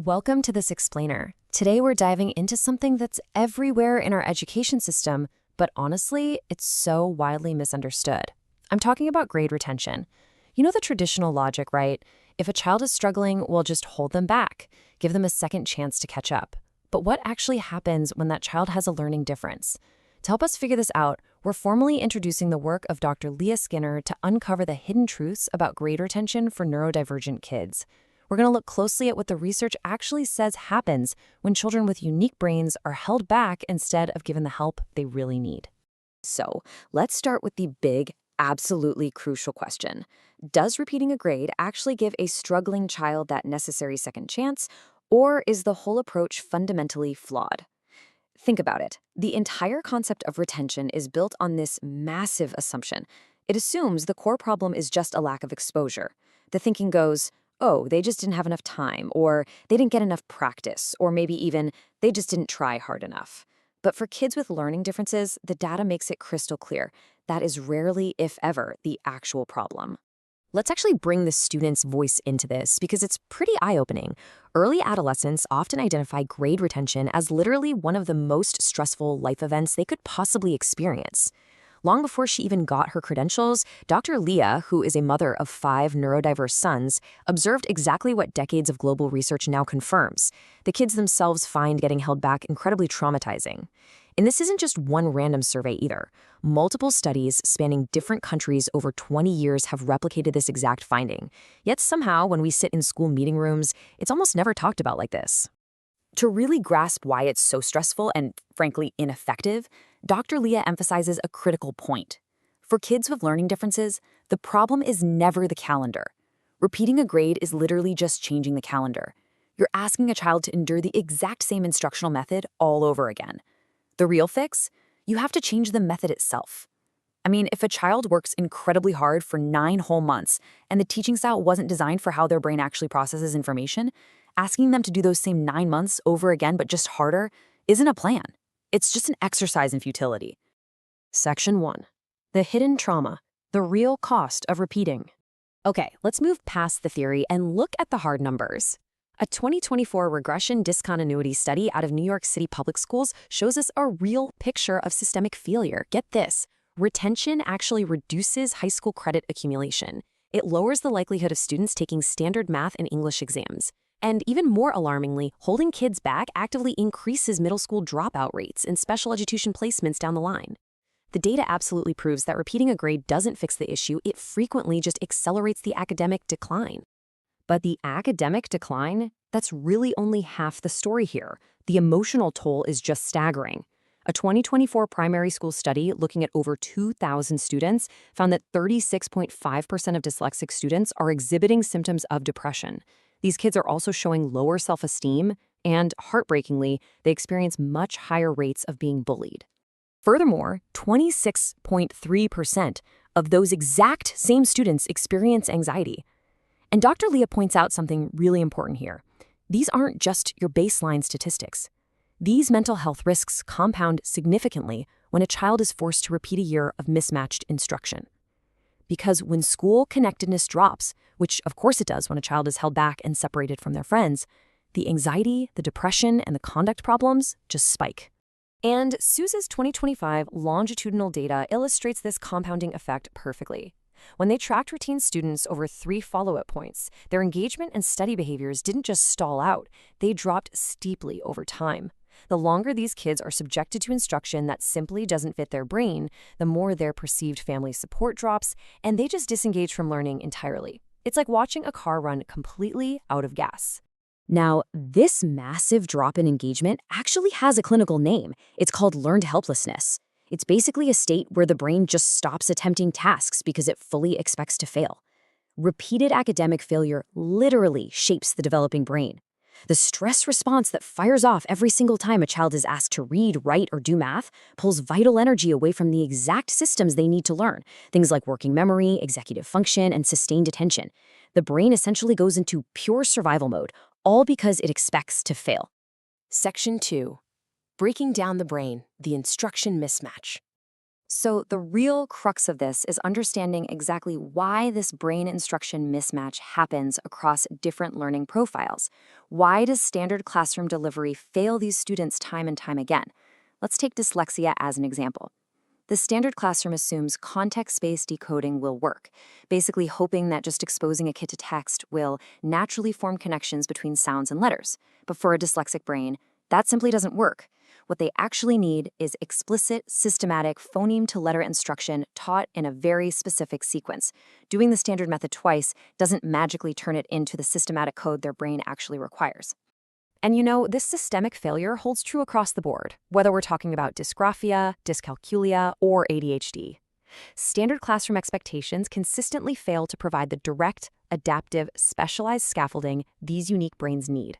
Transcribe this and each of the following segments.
Welcome to this explainer. Today we're diving into something that's everywhere in our education system, but honestly, it's so widely misunderstood. I'm talking about grade retention. You know the traditional logic, right? If a child is struggling, we'll just hold them back, give them a second chance to catch up. But what actually happens when that child has a learning difference? To help us figure this out, we're formally introducing the work of Dr. Leah Skinner to uncover the hidden truths about grade retention for neurodivergent kids. We're going to look closely at what the research actually says happens when children with unique brains are held back instead of given the help they really need. So, let's start with the big, absolutely crucial question. Does repeating a grade actually give a struggling child that necessary second chance, or is the whole approach fundamentally flawed? Think about it. The entire concept of retention is built on this massive assumption. It assumes the core problem is just a lack of exposure. The thinking goes, oh, they just didn't have enough time, or they didn't get enough practice, or maybe even they just didn't try hard enough. But for kids with learning differences, the data makes it crystal clear. That is rarely, if ever, the actual problem. Let's actually bring the student's voice into this because it's pretty eye-opening. Early adolescents often identify grade retention as literally one of the most stressful life events they could possibly experience. Long before she even got her credentials, Dr. Leah, who is a mother of 5 neurodiverse sons, observed exactly what decades of global research now confirms. The kids themselves find getting held back incredibly traumatizing. And this isn't just one random survey either. Multiple studies spanning different countries over 20 years have replicated this exact finding. Yet somehow, when we sit in school meeting rooms, it's almost never talked about like this. To really grasp why it's so stressful and, frankly, ineffective, Dr. Leah emphasizes a critical point. For kids with learning differences, the problem is never the calendar. Repeating a grade is literally just changing the calendar. You're asking a child to endure the exact same instructional method all over again. The real fix? You have to change the method itself. I mean, if a child works incredibly hard for 9 whole months and the teaching style wasn't designed for how their brain actually processes information, asking them to do those same 9 months over again but just harder isn't a plan. It's just an exercise in futility. Section 1. The hidden trauma, the real cost of repeating. Okay, let's move past the theory and look at the hard numbers. A 2024 regression discontinuity study out of New York City public schools shows us a real picture of systemic failure. Get this. Retention actually reduces high school credit accumulation. It lowers the likelihood of students taking standard math and English exams. And even more alarmingly, holding kids back actively increases middle school dropout rates and special education placements down the line. The data absolutely proves that repeating a grade doesn't fix the issue, it frequently just accelerates the academic decline. But the academic decline, that's really only half the story here. The emotional toll is just staggering. A 2024 primary school study looking at over 2,000 students found that 36.5% of dyslexic students are exhibiting symptoms of depression. These kids are also showing lower self-esteem, and heartbreakingly, they experience much higher rates of being bullied. Furthermore, 26.3% of those exact same students experience anxiety. And Dr. Leah points out something really important here. These aren't just your baseline statistics. These mental health risks compound significantly when a child is forced to repeat a year of mismatched instruction. Because when school connectedness drops, which of course it does when a child is held back and separated from their friends, the anxiety, the depression, and the conduct problems just spike. And SUSE's 2025 longitudinal data illustrates this compounding effect perfectly. When they tracked routine students over 3 follow-up points, their engagement and study behaviors didn't just stall out, they dropped steeply over time. The longer these kids are subjected to instruction that simply doesn't fit their brain, the more their perceived family support drops, and they just disengage from learning entirely. It's like watching a car run completely out of gas. Now, this massive drop in engagement actually has a clinical name. It's called learned helplessness. It's basically a state where the brain just stops attempting tasks because it fully expects to fail. Repeated academic failure literally shapes the developing brain. The stress response that fires off every single time a child is asked to read, write, or do math pulls vital energy away from the exact systems they need to learn, things like working memory, executive function, and sustained attention. The brain essentially goes into pure survival mode, all because it expects to fail. Section 2. Breaking down the brain, the instruction mismatch. So, the real crux of this is understanding exactly why this brain instruction mismatch happens across different learning profiles. Why does standard classroom delivery fail these students time and time again? Let's take dyslexia as an example. The standard classroom assumes context-based decoding will work, basically hoping that just exposing a kid to text will naturally form connections between sounds and letters. But for a dyslexic brain, that simply doesn't work. What they actually need is explicit, systematic phoneme-to-letter instruction taught in a very specific sequence. Doing the standard method twice doesn't magically turn it into the systematic code their brain actually requires. And this systemic failure holds true across the board, whether we're talking about dysgraphia, dyscalculia, or ADHD. Standard classroom expectations consistently fail to provide the direct, adaptive, specialized scaffolding these unique brains need.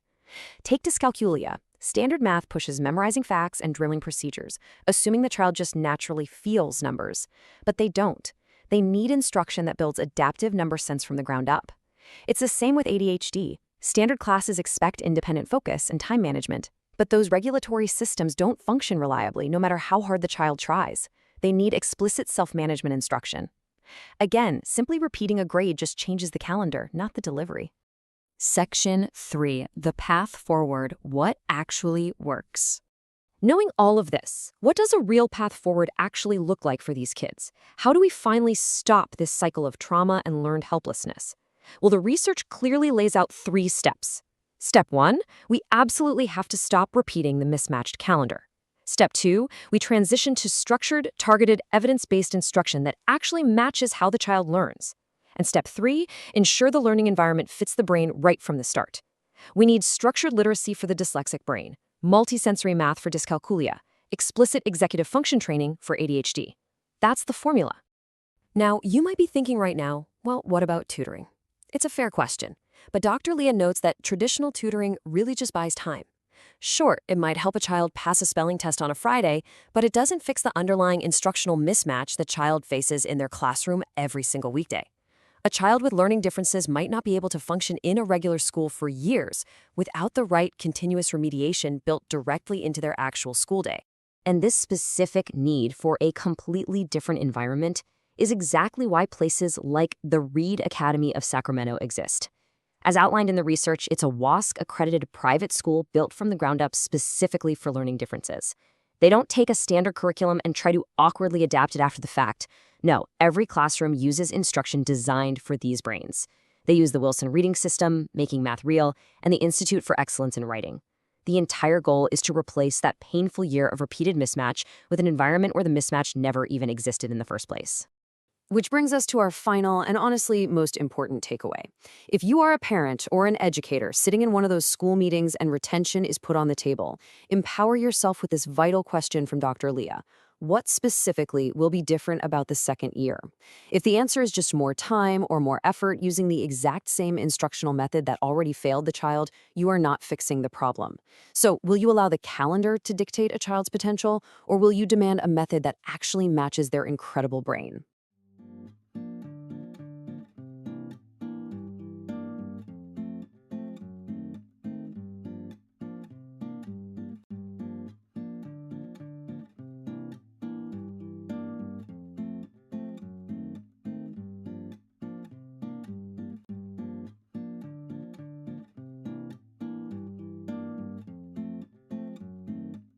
Take dyscalculia. Standard math pushes memorizing facts and drilling procedures, assuming the child just naturally feels numbers. But they don't. They need instruction that builds adaptive number sense from the ground up. It's the same with ADHD. Standard classes expect independent focus and time management, but those regulatory systems don't function reliably no matter how hard the child tries. They need explicit self-management instruction. Again, simply repeating a grade just changes the calendar, not the delivery. Section 3. The path forward. What actually works? Knowing all of this, what does a real path forward actually look like for these kids? How do we finally stop this cycle of trauma and learned helplessness? Well, the research clearly lays out 3 steps. Step 1, we absolutely have to stop repeating the mismatched calendar. Step 2, we transition to structured, targeted, evidence-based instruction that actually matches how the child learns. And step 3, ensure the learning environment fits the brain right from the start. We need structured literacy for the dyslexic brain, multisensory math for dyscalculia, explicit executive function training for ADHD. That's the formula. Now, you might be thinking right now, well, what about tutoring? It's a fair question, but Dr. Leah notes that traditional tutoring really just buys time. Sure, it might help a child pass a spelling test on a Friday, but it doesn't fix the underlying instructional mismatch the child faces in their classroom every single weekday. A child with learning differences might not be able to function in a regular school for years without the right continuous remediation built directly into their actual school day. And this specific need for a completely different environment is exactly why places like the Reed Academy of Sacramento exist. As outlined in the research, it's a WASC-accredited private school built from the ground up specifically for learning differences. They don't take a standard curriculum and try to awkwardly adapt it after the fact. No, every classroom uses instruction designed for these brains. They use the Wilson Reading System, Making Math Real, and the Institute for Excellence in Writing. The entire goal is to replace that painful year of repeated mismatch with an environment where the mismatch never even existed in the first place. Which brings us to our final and honestly most important takeaway. If you are a parent or an educator sitting in one of those school meetings and retention is put on the table, empower yourself with this vital question from Dr. Leah. What specifically will be different about the second year? If the answer is just more time or more effort using the exact same instructional method that already failed the child, you are not fixing the problem. So, will you allow the calendar to dictate a child's potential, or will you demand a method that actually matches their incredible brain?